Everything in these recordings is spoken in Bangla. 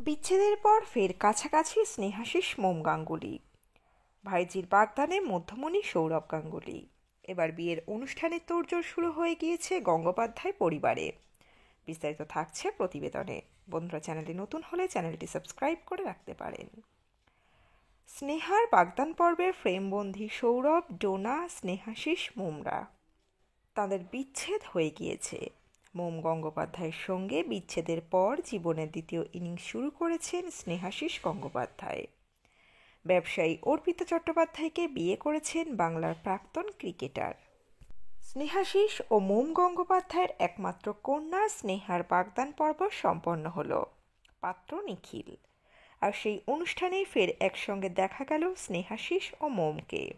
বিচ্ছেদের পর ফের কাছাকাছি স্নেহাশিস মোম গাঙ্গুলি। ভাইজির বাগদানে মধ্যমণি সৌরভ গাঙ্গুলি। এবার বিয়ের অনুষ্ঠানের তোড়জোড় শুরু হয়ে গিয়েছে গঙ্গোপাধ্যায় পরিবারে। বিস্তারিত থাকছে প্রতিবেদনে। বন্ধুরা, চ্যানেলটি নতুন হলে চ্যানেলটি সাবস্ক্রাইব করে রাখতে পারেন। স্নেহার বাগদান পর্বের ফ্রেমবন্দি সৌরভ, ডোনা, স্নেহাশিস মোমরা। তাদের বিচ্ছেদ হয়ে গিয়েছে। মোম গঙ্গোপাধ্যায়ের সঙ্গে বিচ্ছেদের পর জীবনের দ্বিতীয় ইনিংস শুরু করেছেন স্নেহাশিস গঙ্গোপাধ্যায়। ব্যবসায়ী অর্পিতা চট্টোপাধ্যায়কে বিয়ে করেছেন বাংলার প্রাক্তন ক্রিকেটার। স্নেহাশিস ও মোম গঙ্গোপাধ্যায়ের একমাত্র কন্যা স্নেহার বাগদান পর্ব সম্পন্ন হল। পাত্র নিখিল। আর সেই অনুষ্ঠানেই ফের একসঙ্গে দেখা গেল স্নেহাশিস ও মোমকে।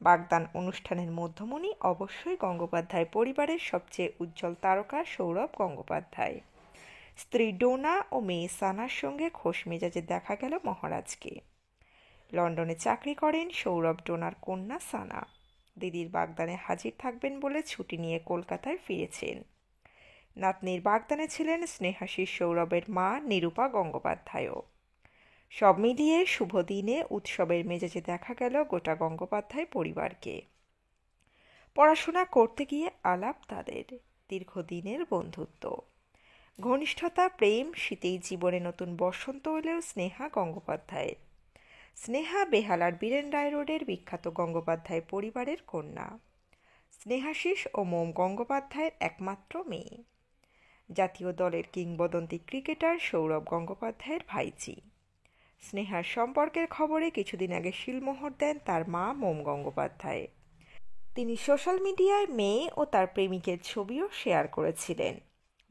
বাগদান অনুষ্ঠানের মধ্যমণি অবশ্যই গঙ্গোপাধ্যায় পরিবারের সবচেয়ে উজ্জ্বল তারকা সৌরভ গঙ্গোপাধ্যায়। স্ত্রী ডোনা ও মেয়ে সানার সঙ্গে খোশ মেজাজে দেখা গেল মহারাজকে। লন্ডনে চাকরি করেন সৌরভ। ডোনার কন্যা সানা দিদির বাগদানে হাজির থাকবেন বলে ছুটি নিয়ে কলকাতায় ফিরেছেন। নাতনির বাগদানে ছিলেন স্নেহাশিস সৌরভের মা নিরূপা গঙ্গোপাধ্যায়ও। সব মিলিয়ে শুভ দিনে উৎসবের মেজাজে দেখা গেল গোটা গঙ্গোপাধ্যায় পরিবারকে। পড়াশোনা করতে গিয়ে আলাপ তাদের, দীর্ঘদিনের বন্ধুত্ব, ঘনিষ্ঠতা, প্রেম, শীতেই জীবনে নতুন বসন্ত এলেও স্নেহা গঙ্গোপাধ্যায়ের। স্নেহা বেহালার বীরেন রায় রোডের বিখ্যাত গঙ্গোপাধ্যায় পরিবারের কন্যা। স্নেহাশিস ও মোম গঙ্গোপাধ্যায়ের একমাত্র মেয়ে। জাতীয় দলের কিংবদন্তি ক্রিকেটার সৌরভ গঙ্গোপাধ্যায়ের ভাইঝি। স্নেহার সম্পর্কের খবরে কিছুদিন আগে শিলমোহর দেন তার মা মোম গঙ্গোপাধ্যায়। তিনি সোশ্যাল মিডিয়ায় মেয়ে ও তার প্রেমিকের ছবিও শেয়ার করেছিলেন।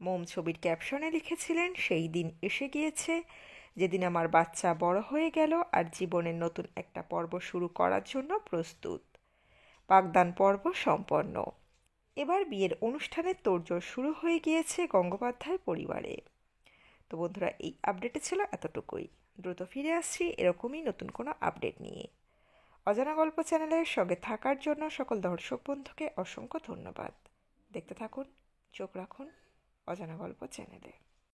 মোম ছবির ক্যাপশনে লিখেছিলেন, সেই দিন এসে গিয়েছে যেদিন আমার বাচ্চা বড় হয়ে গেল আর জীবনের নতুন একটা পর্ব শুরু করার জন্য প্রস্তুত। বাগদান পর্ব সম্পন্ন। এবার বিয়ের অনুষ্ঠানের তোড়জোড় শুরু হয়ে গিয়েছে গঙ্গোপাধ্যায় পরিবারে। তো বন্ধুরা, এই আপডেটে ছিল এতটুকুই। দ্রুত ফিরে আসছি এরকমই নতুন কোনো আপডেট নিয়ে। অজানা গল্প চ্যানেলের সঙ্গে থাকার জন্য সকল দর্শক বন্ধুকে অসংখ্য ধন্যবাদ। দেখতে থাকুন, চোখ রাখুন অজানা গল্প চ্যানেলে।